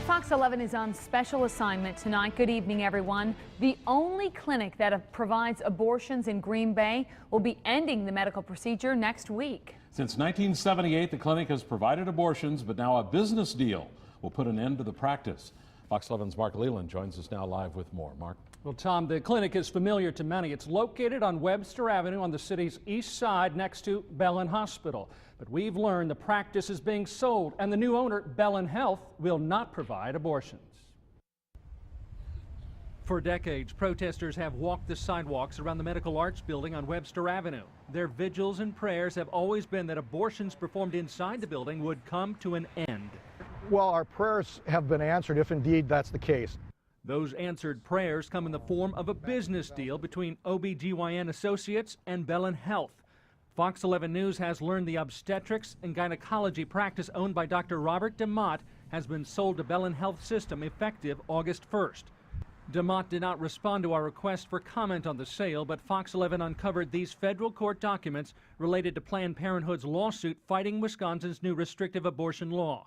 Fox 11 is on special assignment tonight. Good evening, everyone. The only clinic that provides abortions in Green Bay will be ending the medical procedure next week. Since 1978, the clinic has provided abortions, but now a business deal will put an end to the practice. Fox 11's Mark Leland joins us now live with more. Mark. Well, Tom, the clinic is familiar to many. It's located on Webster Avenue on the city's east side next to Bellin Hospital. But we've learned the practice is being sold, and the new owner, Bellin Health, will not provide abortions. For decades, protesters have walked the sidewalks around the Medical Arts building on Webster Avenue. Their vigils and prayers have always been that abortions performed inside the building would come to an end. Well, our prayers have been answered if indeed that's the case. Those answered prayers come in the form of a business deal between OB/GYN Associates and Bellin Health. Fox 11 News has learned the obstetrics and gynecology practice owned by Dr. Robert DeMott has been sold to Bellin Health System effective August 1st. DeMott did not respond to our request for comment on the sale, but Fox 11 uncovered these federal court documents related to Planned Parenthood's lawsuit fighting Wisconsin's new restrictive abortion law.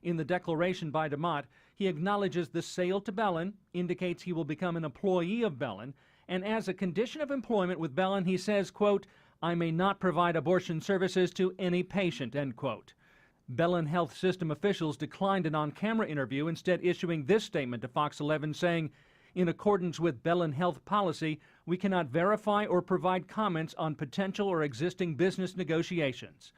In the declaration by DeMott, he acknowledges the sale to Bellin, indicates he will become an employee of Bellin, and as a condition of employment with Bellin, he says, quote, "I may not provide abortion services to any patient," end quote. Bellin Health System officials declined an on-camera interview, instead issuing this statement to Fox 11 saying, "In accordance with Bellin Health policy, we cannot verify or provide comments on potential or existing business negotiations."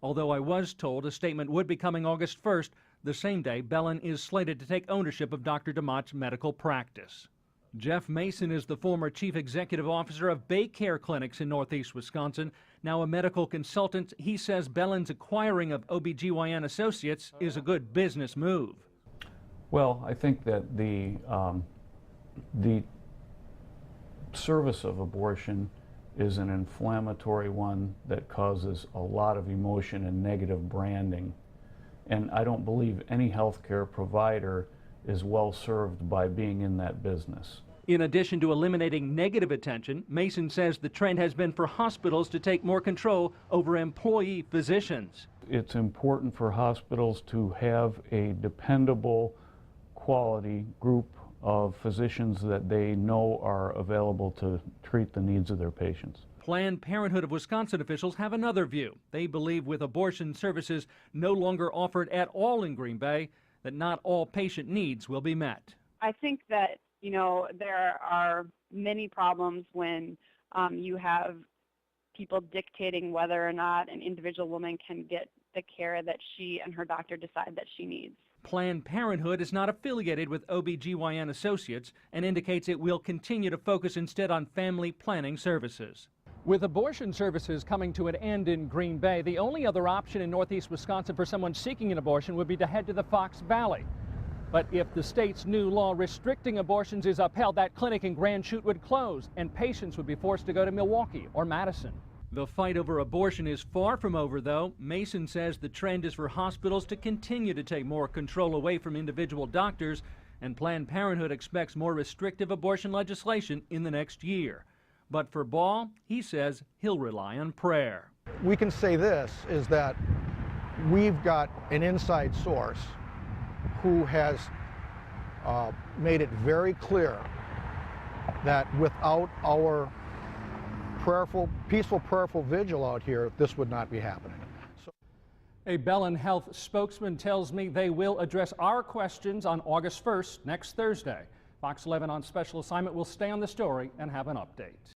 Although I was told a statement would be coming August 1st, the same day Bellin is slated to take ownership of Dr. DeMott's medical practice. Jeff Mason is the former chief executive officer of Bay Care Clinics in northeast Wisconsin. Now a medical consultant, he says Bellin's acquiring of OB/GYN Associates is a good business move. Well, I think that the service of abortion is an inflammatory one that causes a lot of emotion and negative branding. And I don't believe any healthcare provider is well served by being in that business. In addition to eliminating negative attention, Mason says the trend has been for hospitals to take more control over employee physicians. It's important for hospitals to have a dependable, quality group of physicians that they know are available to treat the needs of their patients. Planned Parenthood of Wisconsin officials have another view. They believe with abortion services no longer offered at all in Green Bay, that not all patient needs will be met. I think that, there are many problems when you have people dictating whether or not an individual woman can get the care that she and her doctor decide that she needs. Planned Parenthood is not affiliated with OB/GYN Associates and indicates it will continue to focus instead on family planning services. With abortion services coming to an end in Green Bay, the only other option in northeast Wisconsin for someone seeking an abortion would be to head to the Fox Valley. But if the state's new law restricting abortions is upheld, that clinic in Grand Chute would close and patients would be forced to go to Milwaukee or Madison. The fight over abortion is far from over, though. Mason says the trend is for hospitals to continue to take more control away from individual doctors, and Planned Parenthood expects more restrictive abortion legislation in the next year. But for Ball, he says he'll rely on prayer. We can say this, is that we've got an inside source who has made it very clear that without our peaceful, prayerful vigil out here, this would not be happening. A Bellin Health spokesman tells me they will address our questions on August 1st, next Thursday. Fox 11 on special assignment will stay on the story and have an update.